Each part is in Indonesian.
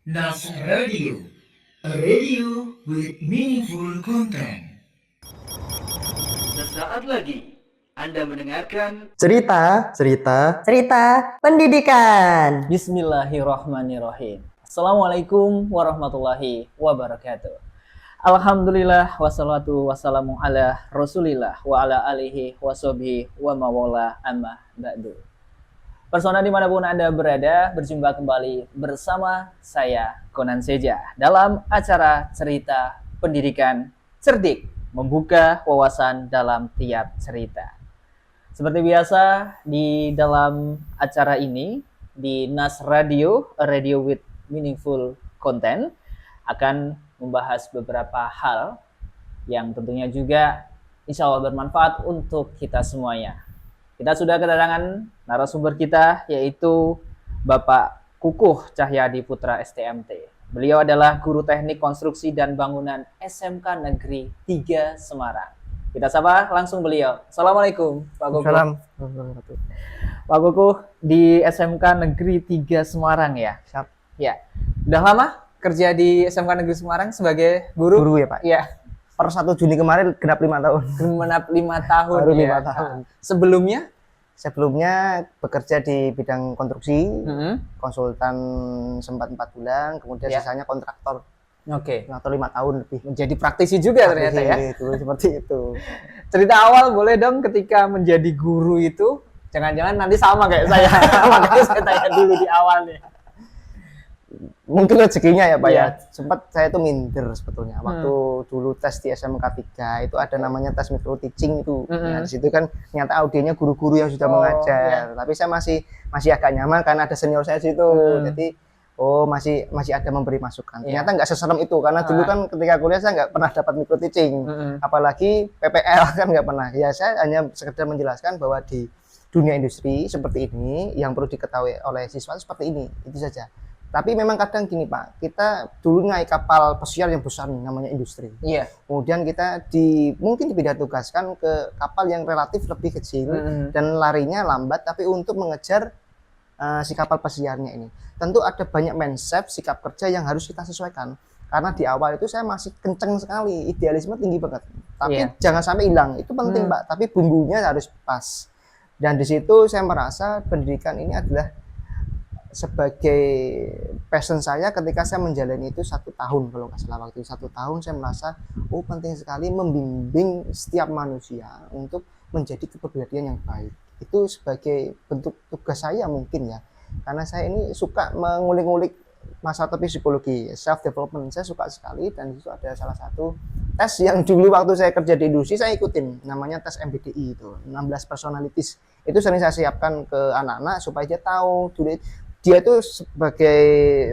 Nas Radio, a radio with meaningful content. Sesaat lagi Anda mendengarkan cerita pendidikan. Bismillahirrahmanirrahim. Assalamualaikum warahmatullahi wabarakatuh. Alhamdulillah wassalatu wassalamu ala rasulillah wa ala alihi washabihi wa mawala amma ba'du. Persona dimanapun Anda berada, berjumpa kembali bersama saya Konan Seja dalam acara cerita pendidikan cerdik, membuka wawasan dalam tiap cerita. Seperti biasa di dalam acara ini di Nas Radio, a radio with meaningful content, akan membahas beberapa hal yang tentunya juga insya Allah bermanfaat untuk kita semuanya. Kita sudah kedatangan narasumber kita, yaitu Bapak Kukuh Cahyadi Putra STMT. Beliau adalah Guru Teknik Konstruksi dan Bangunan SMK Negeri 3 Semarang. Kita sapa langsung beliau. Assalamualaikum Pak Kukuh. Salam. Pak Kukuh di SMK Negeri 3 Semarang ya? Siap. Ya. Udah lama kerja di SMK Negeri Semarang sebagai guru? Guru ya Pak? Iya. Per 1 Juni kemarin genap 5 tahun. Genap 5 tahun. Baru 5 ya. tahun. Sebelumnya bekerja di bidang konstruksi, konsultan sempat 4 bulan, kemudian sisanya kontraktor. Oke. Atau 5 tahun lebih. Menjadi praktisi juga ternyata ya. Itu seperti itu. Cerita awal boleh dong ketika menjadi guru itu, jangan-jangan nanti sama kayak saya. Makanya saya tanya dulu di awal nih. Mungkin rezekinya ya Pak Iya. ya. Sempat saya tuh minder sebetulnya. Waktu dulu tes di SMK 3 itu ada namanya tes micro teaching itu. Nah, di situ kan ternyata audionya guru-guru yang sudah mengajar. Tapi saya masih agak nyaman karena ada senior saya di situ. Jadi masih ada memberi masukan. Ternyata nggak seserem itu karena dulu kan ketika kuliah saya nggak pernah dapat micro teaching. Apalagi PPL kan nggak pernah. Ya saya hanya sekedar menjelaskan bahwa di dunia industri seperti ini yang perlu diketahui oleh siswa seperti ini. Itu saja. Tapi memang kadang gini Pak, kita dulu naik kapal pesiar yang besar nih, namanya industri. Iya. Kemudian kita mungkin dipindah tugaskan ke kapal yang relatif lebih kecil dan larinya lambat, tapi untuk mengejar si kapal pesiarnya ini. Tentu ada banyak mindset, sikap kerja yang harus kita sesuaikan. Karena di awal itu saya masih kenceng sekali, idealisme tinggi banget. Tapi jangan sampai hilang, itu penting Pak. Tapi bumbunya harus pas. Dan di situ saya merasa pendidikan ini adalah sebagai passion saya ketika saya menjalani itu 1 tahun kalau nggak salah. Waktu 1 tahun saya merasa penting sekali membimbing setiap manusia untuk menjadi kepribadian yang baik. Itu sebagai bentuk tugas saya mungkin ya, karena saya ini suka mengulik-ngulik masalah topik psikologi, self development saya suka sekali. Dan itu ada salah satu tes yang dulu waktu saya kerja di industri saya ikutin, namanya tes MBTI itu 16 personalities. Itu sering saya siapkan ke anak-anak supaya dia tahu dulu dia itu sebagai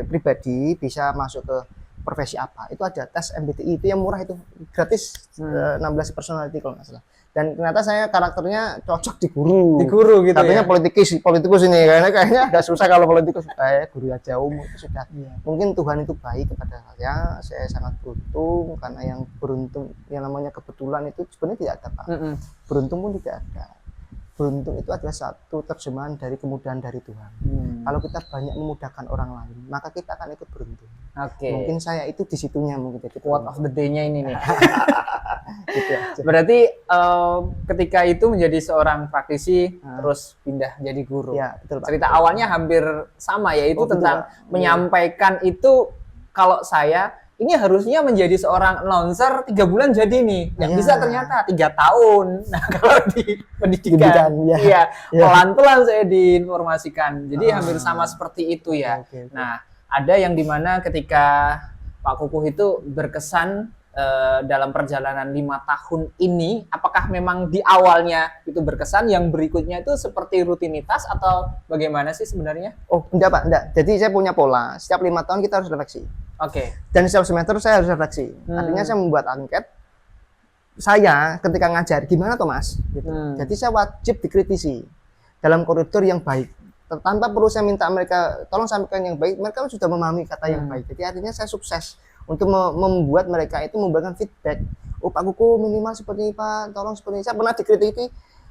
pribadi bisa masuk ke profesi apa. Itu ada tes MBTI itu yang murah, itu gratis, 16 personality kalau nggak salah. Dan ternyata saya karakternya cocok di guru. Di guru gitu. Katanya ya. politikus ini kayaknya agak susah kalau politikus. Guru aja umum itu sudah. Mungkin Tuhan itu baik kepada saya sangat beruntung karena yang beruntung yang namanya kebetulan itu sebenarnya tidak ada Pak. Beruntung pun tidak ada. Beruntung itu adalah satu terjemahan dari kemudahan dari Tuhan. Kalau kita banyak memudahkan orang lain, maka kita akan ikut beruntung. Oke. Mungkin saya itu di situnya mungkin jadi Quote of the day-nya ini nih. gitu aja. Berarti ketika itu menjadi seorang praktisi terus pindah jadi guru. Ya, betul Pak. Cerita awalnya hampir sama, yaitu tentang betul, menyampaikan itu. Kalau saya ini harusnya menjadi seorang announcer 3 bulan jadi nih, nggak bisa ternyata 3 tahun. Nah kalau di pendidikan, pelan-pelan saya diinformasikan. Jadi hampir sama seperti itu ya. Okay. Nah ada yang dimana ketika Pak Kukuh itu berkesan dalam perjalanan 5 tahun ini, apakah memang di awalnya itu berkesan, yang berikutnya itu seperti rutinitas atau bagaimana sih sebenarnya? Enggak Pak, enggak. Jadi saya punya pola, setiap 5 tahun kita harus refleksi. Oke. Dan setiap semester saya harus refleksi. Artinya saya membuat angket. Saya ketika ngajar gimana Thomas? Gitu. Jadi saya wajib dikritisi dalam koridor yang baik. Tanpa perlu saya minta mereka tolong sampaikan yang baik, mereka sudah memahami kata yang baik. Jadi artinya saya sukses untuk membuat mereka itu memberikan feedback. Pak Kukuh minimal seperti ini Pak, tolong seperti ini. Saya pernah dikritisi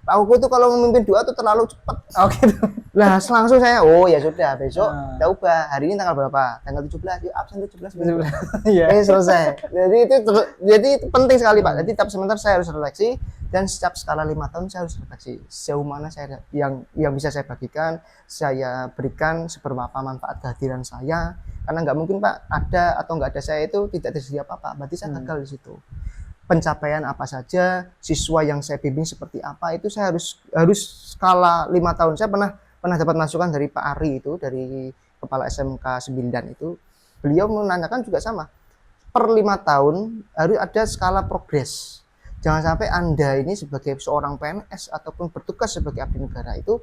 Pak Kuku tuh kalau memimpin doa tuh terlalu cepat. Oh gitu. Lah langsung saya, oh ya sudah besok Ah. kita ubah. Hari ini tanggal berapa? Tanggal 17. Yuk absen 17. Iya. Selesai. Jadi itu penting sekali Pak. Jadi tiap semester saya harus refleksi dan setiap skala 5 tahun saya harus refleksi. Sejauh mana saya yang bisa saya bagikan, saya berikan seberapa manfaat kehadiran saya. Karena nggak mungkin Pak ada atau nggak ada saya itu tidak terjadi apa-apa. Berarti saya gagal di situ. Pencapaian apa saja, siswa yang saya bimbing seperti apa, itu saya harus skala 5 tahun. Saya pernah dapat masukan dari Pak Ari itu, dari kepala SMK 9 itu. Beliau menanyakan juga sama. Per 5 tahun harus ada skala progres. Jangan sampai Anda ini sebagai seorang PNS ataupun bertugas sebagai abdi negara itu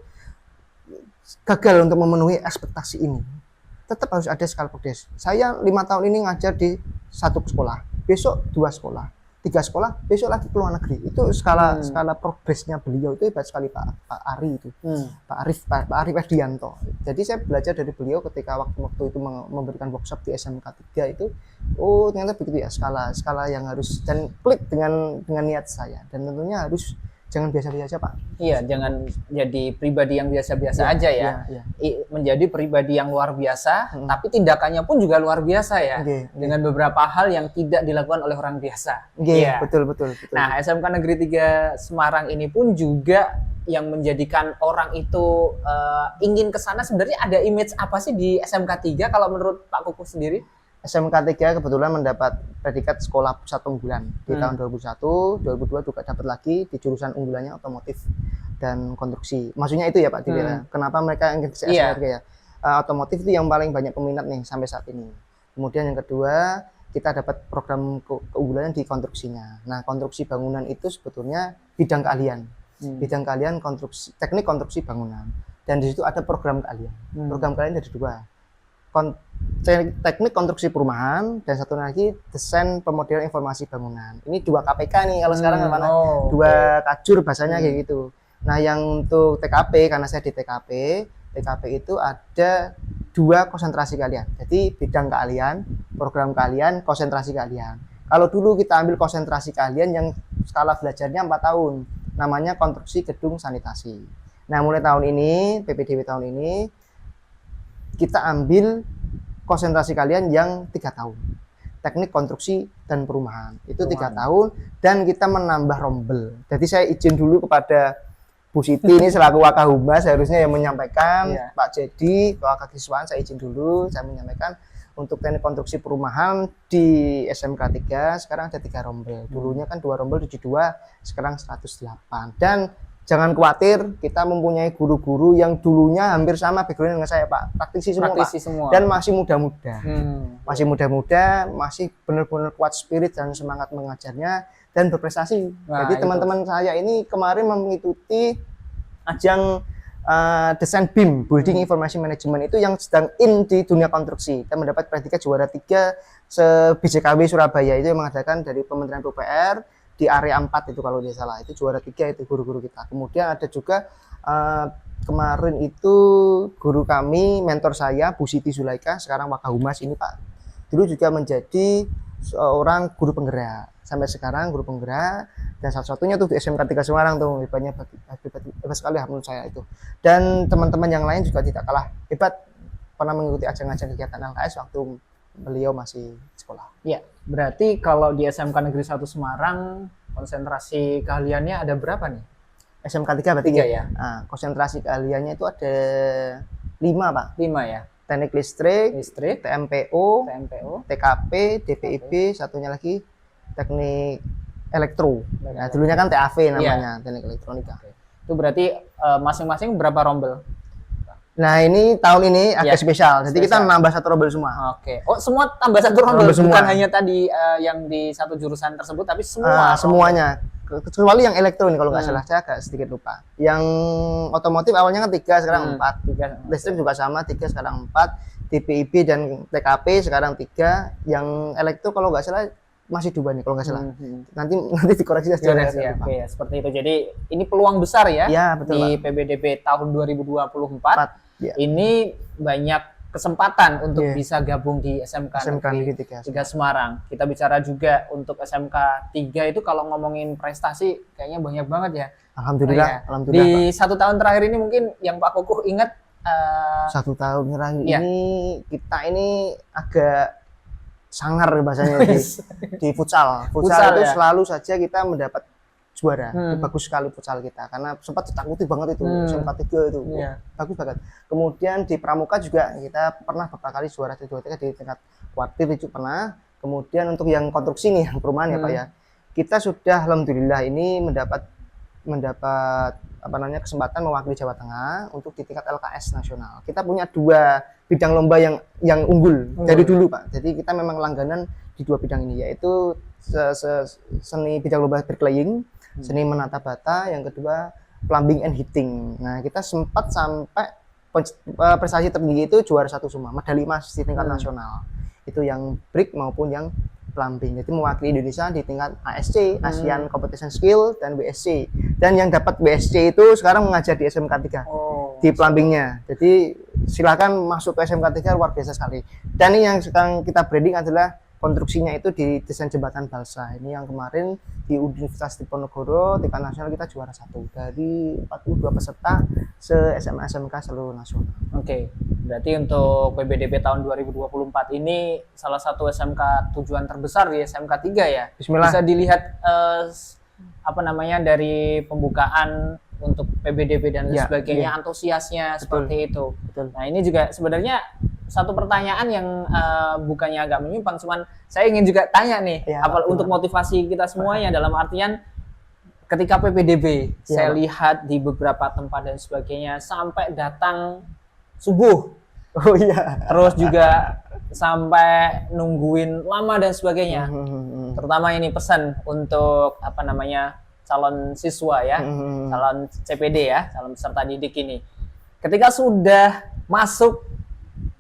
gagal untuk memenuhi ekspektasi ini. Tetap harus ada skala progres. Saya 5 tahun ini ngajar di satu sekolah, besok 2 sekolah, 3 sekolah, besok lagi ke luar negeri. Itu skala progresnya beliau itu hebat sekali Pak Ari itu. Pak Arif Edianto. Jadi saya belajar dari beliau ketika waktu itu memberikan workshop di SMK 3 itu. Oh, ternyata begitu ya skala yang harus, dan klik dengan niat saya, dan tentunya harus jangan biasa-biasa aja Pak. Iya, jangan jadi pribadi yang biasa-biasa aja ya. Iya. Menjadi pribadi yang luar biasa, tapi tindakannya pun juga luar biasa ya. Dengan beberapa hal yang tidak dilakukan oleh orang biasa. Iya, betul. Nah, SMK Negeri 3 Semarang ini pun juga yang menjadikan orang itu ingin ke sana. Sebenarnya ada image apa sih di SMK 3 kalau menurut Pak Kuku sendiri? SMK 3 kebetulan mendapat predikat sekolah pusat unggulan di tahun 2001, 2002 juga dapat lagi di jurusan unggulannya otomotif dan konstruksi. Maksudnya itu ya Pak Dira. Kenapa mereka ingin ke SMK 3 ya? Otomotif itu yang paling banyak peminat nih sampai saat ini. Kemudian yang kedua, kita dapat program keunggulannya di konstruksinya. Nah, konstruksi bangunan itu sebetulnya bidang keahlian. Bidang keahlian konstruksi, teknik konstruksi bangunan. Dan di situ ada program keahlian. Program keahlian ada 2. Teknik konstruksi perumahan dan satu lagi desain pemodelan informasi bangunan. Ini 2 KPK nih kalau sekarang mana? 2 kajur bahasanya kayak gitu. Nah, yang untuk TKP, karena saya di TKP itu ada 2 konsentrasi keahlian. Jadi bidang keahlian, program keahlian, konsentrasi keahlian. Kalau dulu kita ambil konsentrasi keahlian yang skala belajarnya 4 tahun, namanya konstruksi gedung sanitasi. Nah, mulai tahun ini, PPDB tahun ini kita ambil konsentrasi kalian yang 3 tahun, teknik konstruksi dan perumahan itu 3 tahun, dan kita menambah rombel. Jadi saya izin dulu kepada Bu Siti ini selaku Wakahumas harusnya yang menyampaikan. Pak Jadi Wakasiswaan saya izin dulu, saya menyampaikan untuk teknik konstruksi perumahan di SMK 3 sekarang ada 3 rombel. Dulunya kan 2 rombel 72, sekarang 108. Dan jangan khawatir, kita mempunyai guru-guru yang dulunya hampir sama background dengan saya Pak, praktisi semua. Dan masih muda-muda. Masih muda-muda, masih benar-benar kuat spirit dan semangat mengajarnya dan berprestasi. Jadi teman-teman saya ini kemarin mengikuti ajang desain BIM, Building Information Management, itu yang sedang in di dunia konstruksi, dan mendapat predikat juara 3 BJKW Surabaya, itu yang mengadakan dari Kementerian PUPR di area 4 itu kalau tidak salah, itu juara 3 itu guru-guru kita. Kemudian ada juga kemarin itu guru kami, mentor saya Bu Siti Zulaika, sekarang Wakahumas ini Pak, dulu juga menjadi seorang guru penggerak, sampai sekarang guru penggerak, dan satu-satunya tuh di SMK 3 Semarang tuh, hebat sekali menurut saya itu. Dan teman-teman yang lain juga tidak kalah hebat, pernah mengikuti ajang-ajang kegiatan LKS waktu beliau masih sekolah. Ya, berarti kalau di SMK Negeri 1 Semarang konsentrasi keahliannya ada berapa nih? SMK 3 berarti 3 ya? Nah, konsentrasi keahliannya itu ada 5 Pak. 5 ya? Teknik listrik, TMPO, TKP, DPIB, satunya lagi teknik elektro. Nah, dulunya kan TAV namanya, teknik elektronika. Itu berarti masing-masing berapa rombel? Nah, ini tahun ini agak spesial. Jadi kita nambah 1 rombel semua. Oke. Oh, semua tambah 1 rombel semua. Bukan hanya tadi yang di satu jurusan tersebut, tapi semua. Semuanya. Kecuali yang elektro nih kalau nggak salah, saya agak sedikit lupa. Yang otomotif awalnya kan 3, sekarang 4. Listrik juga sama, 3 sekarang 4. DPIB dan TKP sekarang 3. Yang elektro kalau nggak salah masih 2 nih kalau nggak salah. Nanti dikoreksi saja. Oke, seperti itu. Jadi ini peluang besar ya, betul, di Pak. PBDB tahun 2024. Ini banyak kesempatan untuk bisa gabung di SMK Negeri 3 Semarang. Kita bicara juga untuk SMK 3 itu kalau ngomongin prestasi kayaknya banyak banget ya. Alhamdulillah, Oh, iya. alhamdulillah. Di Pak. 1 tahun terakhir ini mungkin yang Pak Kukuh ingat 1 tahun terakhir Iya. ini kita ini agak sangar bahasanya di futsal. Futsal itu ya? selalu saja kita mendapat juara. Itu Hmm. bagus sekali futsal kita karena sempat ditakuti banget itu SMK 3 itu. Iya. Bagus banget. Kemudian di pramuka juga kita pernah beberapa kali juara 1 2 3 di tingkat kuartir itu pernah. Kemudian untuk yang konstruksi nih, yang perumahan ya Pak ya. Kita sudah alhamdulillah ini mendapat apa namanya kesempatan mewakili Jawa Tengah untuk di tingkat LKS nasional. Kita punya 2 bidang lomba yang unggul dari dulu Pak. Jadi kita memang langganan di 2 bidang ini, yaitu seni bidang lomba berkeliling, seni menata bata, yang kedua plumbing and heating. Nah kita sempat sampai prestasi tertinggi itu juara 1 semua, medali emas di tingkat nasional. Itu yang brick maupun yang plumbing. Jadi mewakili Indonesia di tingkat ASC, Asian Competition Skill, dan WSC. Dan yang dapat WSC itu sekarang mengajar di SMK 3 di plumbingnya. Jadi silakan masuk ke SMK 3, luar biasa sekali. Dan ini yang sekarang kita branding adalah konstruksinya itu di desain jembatan balsa. Ini yang kemarin di Universitas Diponegoro tingkat nasional kita juara 1 dari 42 peserta se-SMA SMK seluruh nasional. Oke, berarti untuk PBDB tahun 2024 ini salah satu SMK tujuan terbesar di SMK 3 ya. Bismillah. Bisa dilihat apa namanya dari pembukaan untuk PBDB dan Ya, sebagainya, iya. antusiasnya seperti itu. Betul. Nah ini juga sebenarnya satu pertanyaan yang bukannya agak menyimpang, cuman saya ingin juga tanya nih, Ya, untuk motivasi kita semuanya dalam artian ketika PPDB, Ya, saya Pak. lihat di beberapa tempat dan sebagainya sampai datang subuh, Oh iya. terus juga sampai nungguin lama dan sebagainya. Terutama ini pesan untuk apa namanya calon siswa ya, calon CPD ya, calon peserta didik ini. Ketika sudah masuk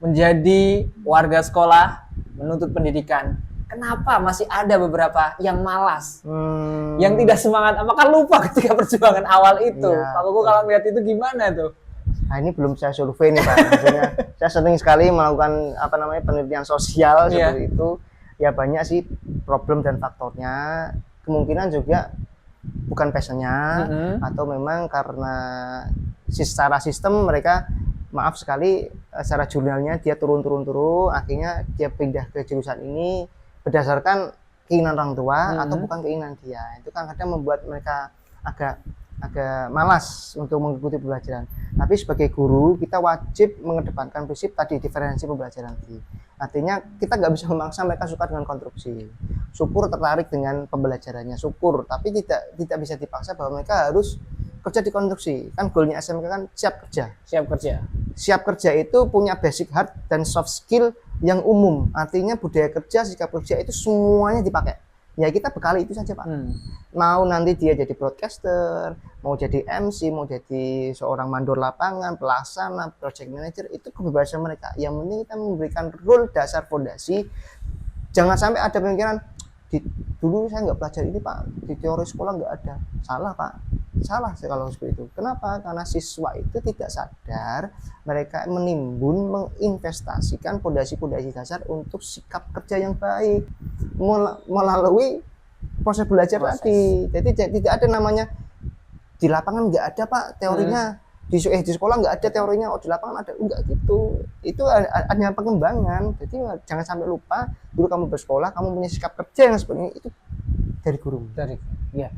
menjadi warga sekolah, menuntut pendidikan, kenapa masih ada beberapa yang malas, yang tidak semangat? Apakah lupa ketika perjuangan awal itu? Iya, Pak Kuku kalau melihat itu gimana tuh? Nah ini belum saya survei nih Pak. Maksudnya saya sering sekali melakukan apa namanya penelitian sosial Iya. seperti itu. Ya banyak sih problem dan faktornya. Kemungkinan juga bukan passionnya atau memang karena secara sistem mereka maaf sekali secara jurnalnya dia turun akhirnya dia pindah ke jurusan ini berdasarkan keinginan orang tua atau bukan keinginan dia. Itu kan kadang membuat mereka agak malas untuk mengikuti pembelajaran. Tapi sebagai guru kita wajib mengedepankan prinsip tadi diferensi pembelajaran tadi. Artinya kita nggak bisa memaksa mereka suka dengan konstruksi. Syukur tertarik dengan pembelajarannya, syukur. Tapi tidak bisa dipaksa bahwa mereka harus kerja di konstruksi. Kan goalnya SMK kan siap kerja. Siap kerja. Siap kerja itu punya basic hard dan soft skill yang umum. Artinya budaya kerja, sikap kerja itu semuanya dipakai. Ya kita bekali itu saja Pak. Mau nanti dia jadi broadcaster, mau jadi MC, mau jadi seorang mandor lapangan, pelaksana, project manager, itu kebebasan mereka. Yang penting kita memberikan rule dasar fondasi. Jangan sampai ada pemikiran dulu saya nggak belajar ini Pak, di teori sekolah nggak ada. Salah Pak, salah kalau seperti itu. Kenapa? Karena siswa itu tidak sadar mereka menimbun, menginvestasikan fondasi-fondasi dasar untuk sikap kerja yang baik melalui proses belajar tadi. Jadi tidak ada namanya di lapangan nggak ada Pak teorinya. Di sekolah nggak ada teorinya, di lapangan ada, enggak gitu. Itu hanya pengembangan. Jadi jangan sampai lupa dulu kamu bersekolah, kamu punya sikap kerja yang seperti ini, itu dari guru. Ya,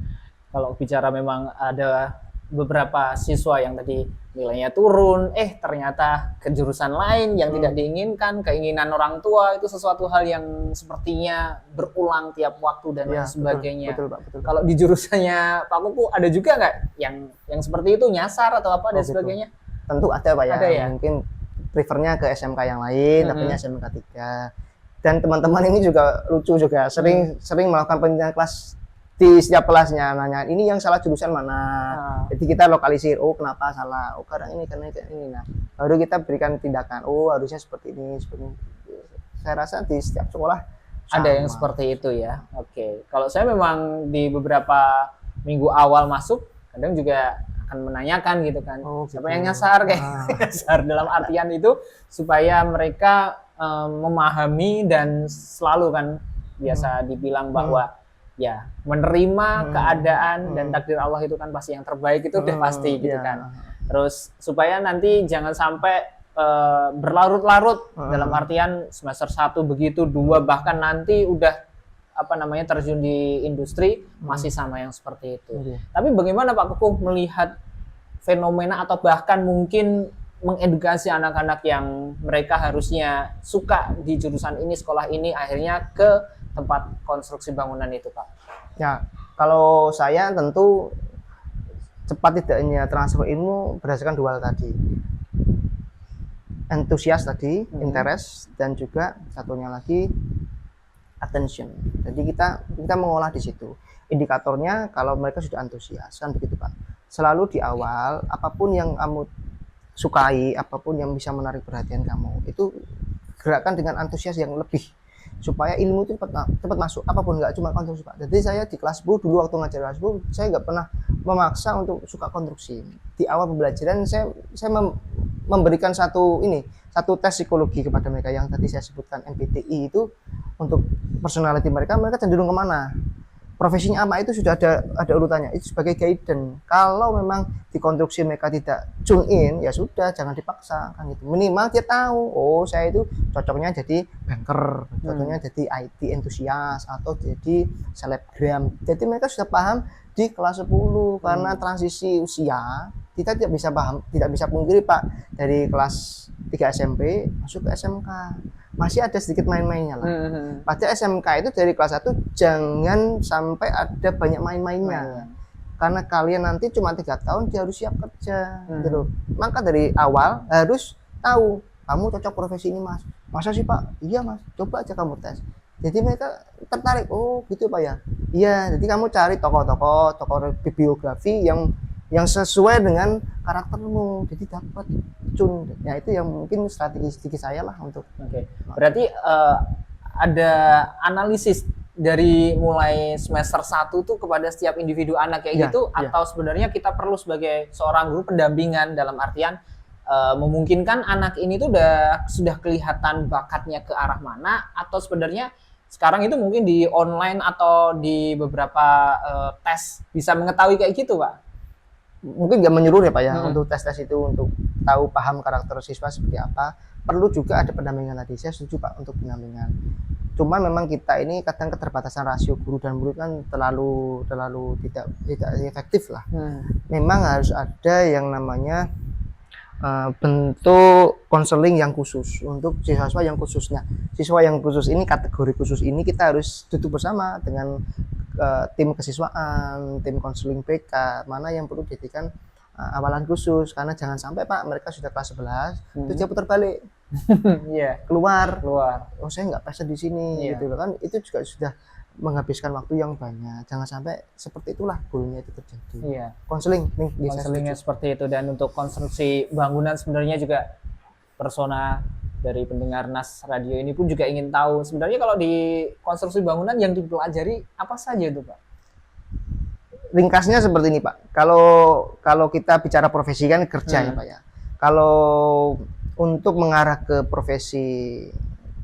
kalau bicara memang ada beberapa siswa yang tadi nilainya turun, ternyata ke jurusan lain yang tidak diinginkan, keinginan orang tua, itu sesuatu hal yang sepertinya berulang tiap waktu dan lain sebagainya. Betul Pak, betul. Kalau di jurusannya Pak Kuku ada juga nggak yang seperti itu, nyasar atau apa dan sebagainya? Tentu ada Pak ya. Ada ya? Mungkin prefernya ke SMK yang lain, tapi SMK 3. Dan teman-teman ini juga lucu juga, sering melakukan penelitian kelas di setiap kelasnya, nanya ini yang salah jurusan mana. Jadi kita lokalisir, oh kenapa salah, oh karena ini. Nah baru kita berikan tindakan, oh harusnya seperti ini. Saya rasa di setiap sekolah ada yang seperti itu ya. Oke, kalau saya memang di beberapa minggu awal masuk kadang juga akan menanyakan gitu kan, siapa yang nyasar kayak nyasar dalam artian itu supaya mereka memahami dan selalu kan biasa dibilang bahwa ya menerima keadaan dan takdir Allah itu kan pasti yang terbaik, itu udah pasti gitu kan. Terus supaya nanti jangan sampai berlarut-larut dalam artian semester 1 begitu, 2 bahkan nanti udah terjun di industri masih sama yang seperti itu. Tapi bagaimana Pak Kukuh melihat fenomena atau bahkan mungkin mengedukasi anak-anak yang mereka harusnya suka di jurusan ini, sekolah ini, akhirnya ke tempat konstruksi bangunan itu, Pak? Ya, kalau saya tentu cepat tidaknya transfer ilmu berdasarkan 2 hal tadi. Antusias tadi, interest, dan juga satunya lagi attention. Jadi kita mengolah di situ. Indikatornya kalau mereka sudah antusias, kan begitu Pak. Selalu di awal, apapun yang kamu sukai, apapun yang bisa menarik perhatian kamu, itu gerakan dengan antusias yang lebih, supaya ilmu itu cepat masuk, apapun, nggak cuma konstruksi Pak. Jadi saya di kelas 10 dulu waktu ngajar kelas 10, saya nggak pernah memaksa untuk suka konstruksi. Di awal pembelajaran saya memberikan satu tes psikologi kepada mereka yang tadi saya sebutkan, MBTI itu, untuk personality mereka cenderung kemana, profesinya apa, itu sudah ada urutannya, itu sebagai guidance. Kalau memang di konstruksi mereka tidak tune in, ya sudah, jangan dipaksa kan gitu. Minimal dia tahu, oh saya itu cocoknya jadi banker, cocoknya jadi IT entusias, atau jadi selebgram. Jadi mereka sudah paham di kelas 10 karena transisi usia. Kita tidak bisa pungkiri Pak, dari kelas 3 SMP masuk ke SMK masih ada sedikit main-mainnya lah. Pada SMK itu dari kelas 1 jangan sampai ada banyak main-mainnya. Karena kalian nanti cuma 3 tahun, dia harus siap kerja gitu. Maka dari awal harus tahu kamu cocok profesi ini Mas. Masa sih Pak? Iya Mas, coba aja kamu tes. Jadi mereka tertarik, oh gitu Pak ya. Iya, jadi kamu cari tokoh bibliografi yang sesuai dengan karaktermu, jadi dapat cun. Ya itu yang mungkin strategi saya lah untuk. Oke. Berarti ada analisis dari mulai semester 1 tuh kepada setiap individu anak kayak gitu, atau sebenarnya kita perlu sebagai seorang guru pendampingan, dalam artian memungkinkan anak ini tuh sudah kelihatan bakatnya ke arah mana, atau sebenarnya sekarang itu mungkin di online atau di beberapa tes bisa mengetahui kayak gitu Pak? Mungkin nggak menyeluruh ya Pak ya, untuk tes-tes itu, untuk tahu paham karakter siswa seperti apa. Perlu juga ada pendampingan tadi, saya setuju Pak untuk pendampingan. Cuman memang kita ini kadang keterbatasan rasio guru dan murid kan terlalu tidak efektif lah. Memang harus ada yang namanya bentuk konseling yang khusus untuk siswa yang khususnya. Siswa yang khusus ini, kategori khusus ini kita harus duduk bersama dengan tim kesiswaan, tim konseling BK, mana yang perlu dijadikan awalan khusus. Karena jangan sampai Pak mereka sudah kelas 11 terus dia putar balik. keluar. Oh saya nggak passion di sini gitu loh kan, itu juga sudah menghabiskan waktu yang banyak. Jangan sampai seperti itulah goalnya itu terjadi. Konselingnya seperti itu. Dan untuk konstruksi bangunan sebenarnya juga persona dari pendengar Nas Radio ini pun juga ingin tahu sebenarnya kalau di konstruksi bangunan yang dipelajari apa saja itu Pak? Ringkasnya seperti ini Pak. Kalau kita bicara profesi kan kerja ya Pak ya. Kalau untuk mengarah ke profesi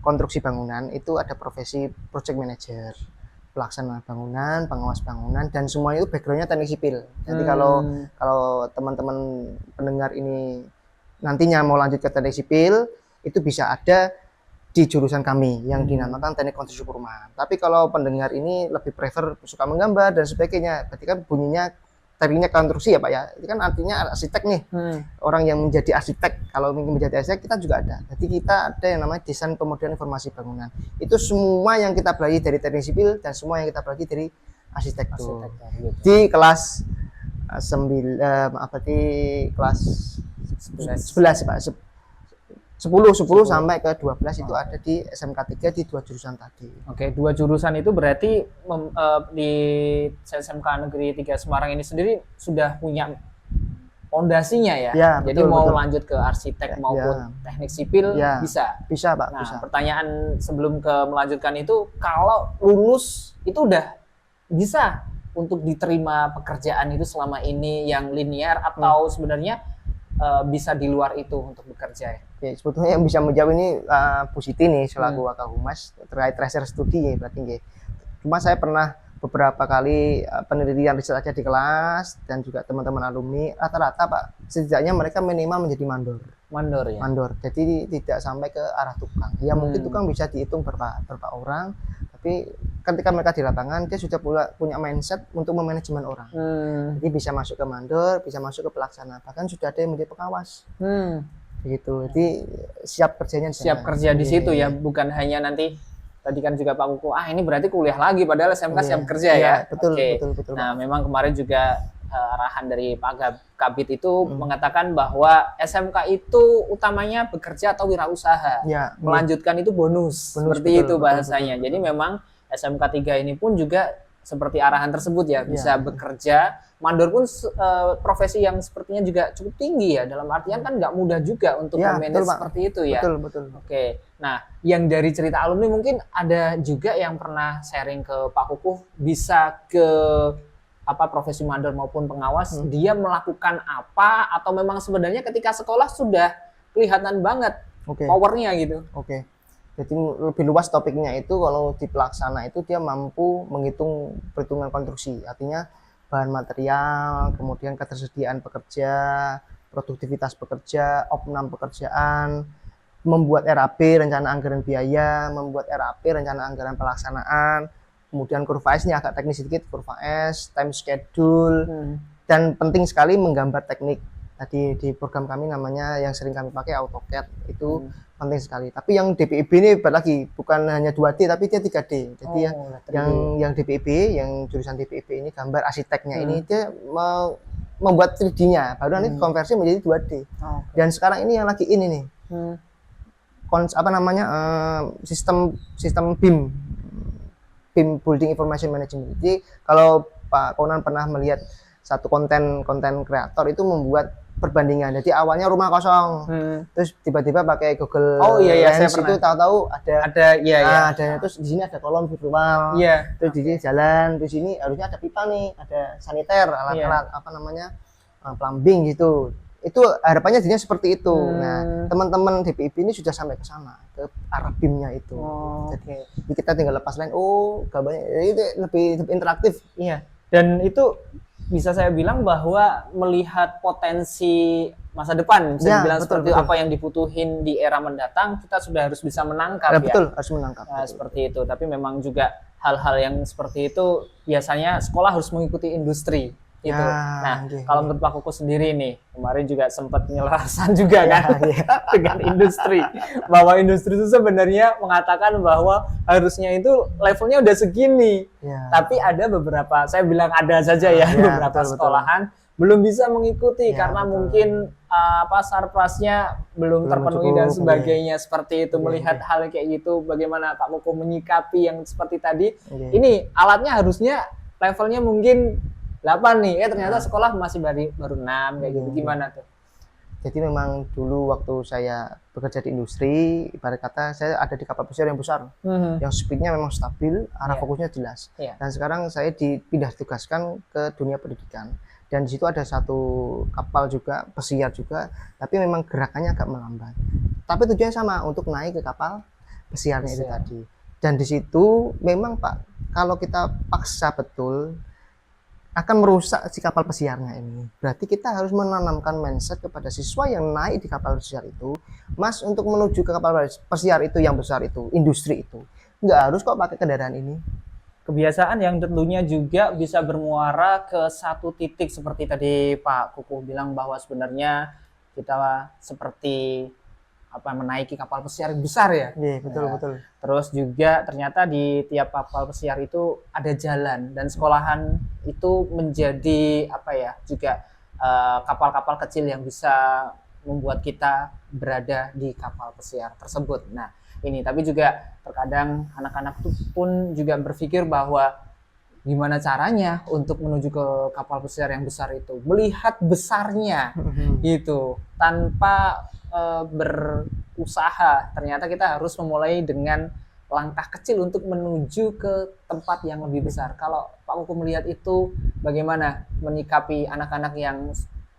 konstruksi bangunan itu ada profesi project manager, pelaksana bangunan, pengawas bangunan, dan semuanya itu backgroundnya teknik sipil. Jadi kalau teman-teman pendengar ini nantinya mau lanjut ke teknik sipil, itu bisa ada di jurusan kami yang dinamakan teknik konstruksi perumahan. Tapi kalau pendengar ini lebih prefer suka menggambar dan sebagainya, berarti kan bunyinya tekniknya konstruksi ya Pak ya. Itu kan artinya arsitek nih. Orang yang menjadi arsitek, kalau ingin menjadi arsitek kita juga ada. Jadi kita ada yang namanya desain pemodelan informasi bangunan. Itu semua yang kita pelajari dari teknik sipil dan semua yang kita pelajari dari arsitektur. Di kelas 11 Pak. 10 sampai ke 12 itu ada di SMK 3 di 2 jurusan tadi. Oke, 2 jurusan itu berarti di SMK Negeri 3 Semarang ini sendiri sudah punya fondasinya ya. Jadi betul, mau lanjut ke arsitek maupun teknik sipil bisa. Bisa Pak. Nah, bisa. Pertanyaan sebelum ke melanjutkan itu, kalau lulus itu udah bisa untuk diterima pekerjaan itu selama ini yang linear, atau sebenarnya bisa di luar itu untuk bekerja ya? Ya, sebetulnya yang bisa menjawab ini Bu Siti nih selaku Wakil Humas terkait research studi ya berarti nggih. Cuma saya pernah beberapa kali penelitian riset aja di kelas dan juga teman-teman alumni rata-rata Pak setidaknya mereka minimal menjadi Mandor ya. mandor jadi tidak sampai ke arah tukang ya mungkin tukang bisa dihitung berapa orang tapi ketika mereka di lapangan dia sudah punya mindset untuk memanajemen orang jadi bisa masuk ke mandor bisa masuk ke pelaksana bahkan sudah ada yang menjadi pengawas begitu jadi siap kerjanya di situ ya, bukan hanya nanti tadi kan juga Pak Kuku ini berarti kuliah lagi padahal SMK siap kerja ya. Betul, Oke. betul. Nah, memang kemarin juga arahan dari Pak Kabit itu mengatakan bahwa SMK itu utamanya bekerja atau wirausaha. Melanjutkan itu bonus seperti itu bahasanya. Betul. Jadi memang SMK 3 ini pun juga seperti arahan tersebut ya, bisa bekerja. Mandor pun profesi yang sepertinya juga cukup tinggi ya, dalam artian kan nggak mudah juga untuk memanage seperti itu ya. Betul. Oke, nah yang dari cerita alumni mungkin ada juga yang pernah sharing ke Pak Kukuh, bisa ke profesi mandor maupun pengawas, dia melakukan apa atau memang sebenarnya ketika sekolah sudah kelihatan banget powernya gitu. Jadi lebih luas topiknya itu kalau di pelaksana itu dia mampu menghitung perhitungan konstruksi, artinya bahan material, kemudian ketersediaan pekerja, produktivitas pekerja, opnam pekerjaan, membuat RAP rencana anggaran biaya, membuat RAP rencana anggaran pelaksanaan, kemudian kurva S ini agak teknis sedikit, kurva S, time schedule, dan penting sekali menggambar teknik. Tadi di program kami namanya yang sering kami pakai AutoCAD itu penting sekali. Tapi yang DPIB ini lagi bukan hanya 2D tapi dia 3D. Jadi yang DPIB, yang jurusan DPIB ini gambar arsiteknya ini dia membuat 3D-nya, baru nanti konversi menjadi 2D. Dan sekarang ini yang lagi ini nih. Sistem BIM Building Information Management. Jadi kalau Pak Konan pernah melihat satu konten kreator itu membuat perbandingan. Jadi awalnya rumah kosong, terus tiba-tiba pakai Google Lens itu tahu-tahu ada terus di sini ada kolom virtual, terus di sini jalan, terus sini harusnya ada pipa nih, ada saniter, alat-alat plumbing gitu. Itu harapannya jadinya seperti itu. Nah, teman-teman DPIB ini sudah sampai ke sana, ke arah BIM-nya itu. Jadi kita tinggal lepas line, gambarnya itu lebih interaktif. Iya. Dan itu bisa saya bilang bahwa melihat potensi masa depan, bisa dibilang seperti apa yang dibutuhin di era mendatang, kita sudah harus bisa menangkap harus menangkap. Seperti itu. Tapi memang juga hal-hal yang seperti itu biasanya sekolah harus mengikuti industri. Gitu. Kalau menurut Pak Kuku sendiri nih, kemarin juga sempat nyelarasan juga kan dengan industri, bahwa industri itu sebenarnya mengatakan bahwa harusnya itu levelnya udah segini, tapi ada beberapa, saya bilang ada saja beberapa sekolahan belum bisa mengikuti karena mungkin sarprasnya belum terpenuhi dan sebagainya seperti itu. Melihat hal kayak gitu, bagaimana Pak Kuku menyikapi yang seperti tadi? Ini alatnya harusnya levelnya mungkin 8 nih, ternyata sekolah masih baru 6 kayak gitu. Gimana tuh? Jadi memang dulu waktu saya bekerja di industri, ibarat kata saya ada di kapal pesiar yang besar, yang speednya memang stabil, arah fokusnya jelas. Dan sekarang saya dipindah tugaskan ke dunia pendidikan. Dan di situ ada satu kapal juga, pesiar juga, tapi memang gerakannya agak melambat. Tapi tujuannya sama, untuk naik ke kapal pesiarnya itu tadi. Dan di situ memang Pak, kalau kita paksa betul, akan merusak si kapal pesiarnya ini. Berarti kita harus menanamkan mindset kepada siswa yang naik di kapal pesiar itu, Mas, untuk menuju ke kapal pesiar itu yang besar itu, industri itu, nggak harus kok pakai kendaraan ini. Kebiasaan yang tentunya juga bisa bermuara ke satu titik seperti tadi Pak Kuku bilang bahwa sebenarnya kita seperti menaiki kapal pesiar besar ya. Betul. Terus juga ternyata di tiap kapal pesiar itu ada jalan, dan sekolahan itu menjadi juga kapal-kapal kecil yang bisa membuat kita berada di kapal pesiar tersebut. Nah, ini tapi juga terkadang anak-anak pun juga berpikir bahwa gimana caranya untuk menuju ke kapal pesiar yang besar itu, melihat besarnya gitu, tanpa berusaha. Ternyata kita harus memulai dengan langkah kecil untuk menuju ke tempat yang lebih besar. Kalau Pak Kuku melihat itu, bagaimana menyikapi anak-anak yang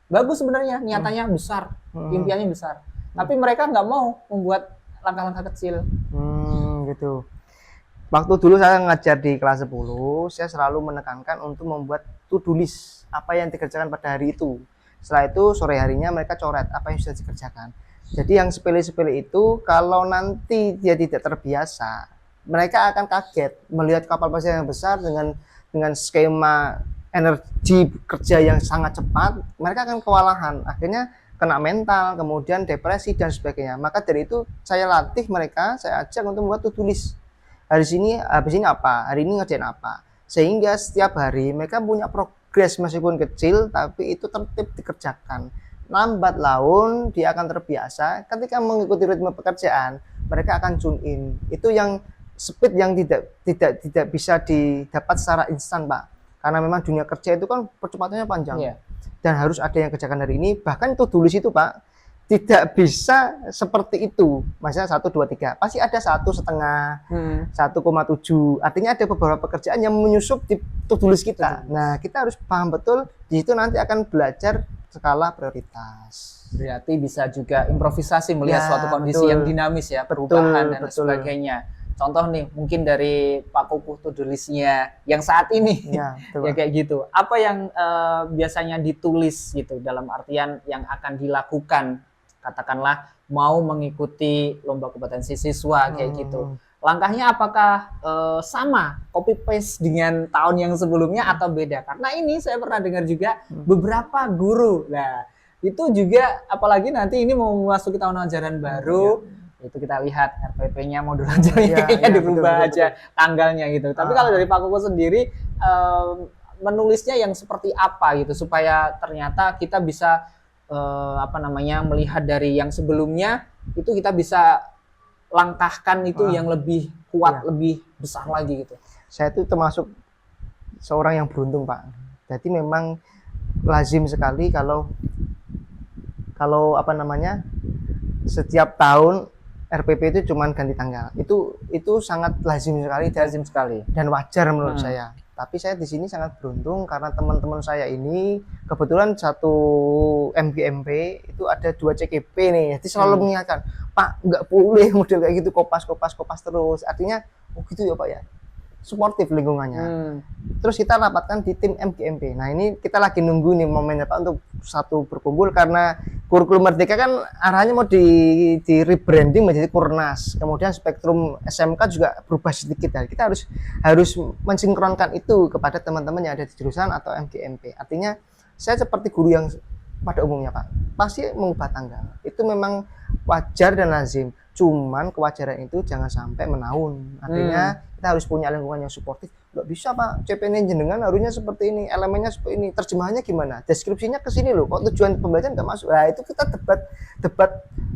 bagus sebenarnya, niatannya besar, impiannya besar, tapi mereka nggak mau membuat langkah-langkah kecil. Gitu. Waktu dulu saya ngajar di kelas 10, saya selalu menekankan untuk membuat to-do list apa yang dikerjakan pada hari itu. Setelah itu sore harinya mereka coret apa yang sudah dikerjakan. Jadi yang sepele-sepele itu kalau nanti dia tidak terbiasa, mereka akan kaget melihat kapal pesiar yang besar dengan skema energi kerja yang sangat cepat, mereka akan kewalahan. Akhirnya kena mental, kemudian depresi dan sebagainya. Maka dari itu saya latih mereka, saya ajak untuk membuat to-do list. Habis ini apa, hari ini ngerjain apa, sehingga setiap hari mereka punya progres meskipun kecil tapi itu tertib dikerjakan. Lambat laun dia akan terbiasa, ketika mengikuti ritme pekerjaan mereka akan tune in. Itu yang speed yang tidak bisa didapat secara instan, Pak, karena memang dunia kerja itu kan percepatannya panjang. Dan harus ada yang kerjakan hari ini. Bahkan itu tulis itu, Pak, tidak bisa seperti itu. Maksudnya 1, 2, 3. Pasti ada 1,5, 1,7. Artinya ada beberapa pekerjaan yang menyusup di tulis kita. Nah, kita harus paham betul. Di situ nanti akan belajar skala prioritas. Berarti bisa juga improvisasi melihat Ya, suatu kondisi betul. yang dinamis ya, perubahan dan Betul. sebagainya. Contoh nih, mungkin dari Pak Kukuh to-do list-nya yang saat ini. Ya, betul, Ya Pak. kayak gitu. Apa yang biasanya ditulis gitu dalam artian yang akan dilakukan, katakanlah mau mengikuti lomba kompetensi siswa kayak gitu. Langkahnya apakah sama copy paste dengan tahun yang sebelumnya atau beda? Karena ini saya pernah dengar juga beberapa guru. Nah, itu juga apalagi nanti ini mau memasuki tahun ajaran baru, itu kita lihat RPP-nya modul ajarnya kayaknya dirubah betul. aja tanggalnya gitu. Tapi kalau dari Pak Koko sendiri menulisnya yang seperti apa gitu supaya ternyata kita bisa melihat dari yang sebelumnya itu kita bisa langkahkan itu yang lebih kuat, lebih besar lagi gitu. Saya itu termasuk seorang yang beruntung, Pak. Jadi memang lazim sekali kalau setiap tahun RPP itu cuma ganti tanggal. Itu sangat lazim sekali dan wajar menurut saya. Tapi saya di sini sangat beruntung karena teman-teman saya ini kebetulan satu MGMP itu ada 2 CGP nih. Jadi selalu mengingatkan, Pak, nggak boleh model kayak gitu kopas terus. Artinya, oh gitu ya Pak ya. Suportif lingkungannya. Terus kita rapatkan di tim MGMP. Nah ini kita lagi nunggu nih momennya Pak untuk satu berkumpul karena kurikulum Merdeka kan arahnya mau di rebranding menjadi Kurnas. Kemudian spektrum SMK juga berubah sedikit. Nah, kita harus mensinkronkan itu kepada teman-teman yang ada di jurusan atau MGMP. Artinya saya seperti guru yang pada umumnya Pak pasti mengubah tanggal. Itu memang wajar dan lazim. Cuman kewajaran itu jangan sampai menaun. Artinya kita harus punya lingkungan yang suportif. Nggak bisa Pak, CPN jenengan harusnya seperti ini, elemennya seperti ini, terjemahannya gimana, deskripsinya ke sini loh, kok tujuan pembelajaran nggak masuk. Nah itu kita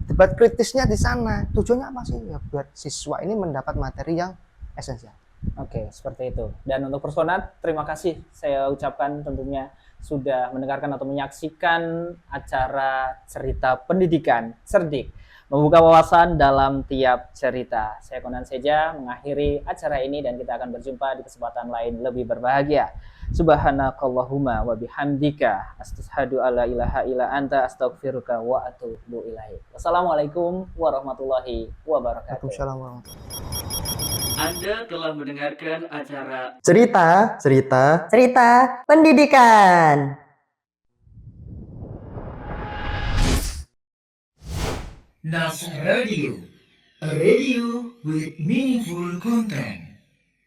debat kritisnya di sana. Tujuannya apa sih? Ya buat siswa ini mendapat materi yang esensial. Oke, seperti itu. Dan untuk personal, terima kasih saya ucapkan tentunya sudah mendengarkan atau menyaksikan acara cerita pendidikan Cerdik, membuka wawasan dalam tiap cerita. Saya Konan Seja mengakhiri acara ini dan kita akan berjumpa di kesempatan lain lebih berbahagia. Subhanakallahumma wa bihamdika asyhadu alla ilaha illa anta astaghfiruka wa atubu ilaik. Wassalamualaikum warahmatullahi wabarakatuh. Waalaikumsalam warahmatullahi wabarakatuh. Anda telah mendengarkan acara Cerita pendidikan. Nas Radio, a radio with meaningful content.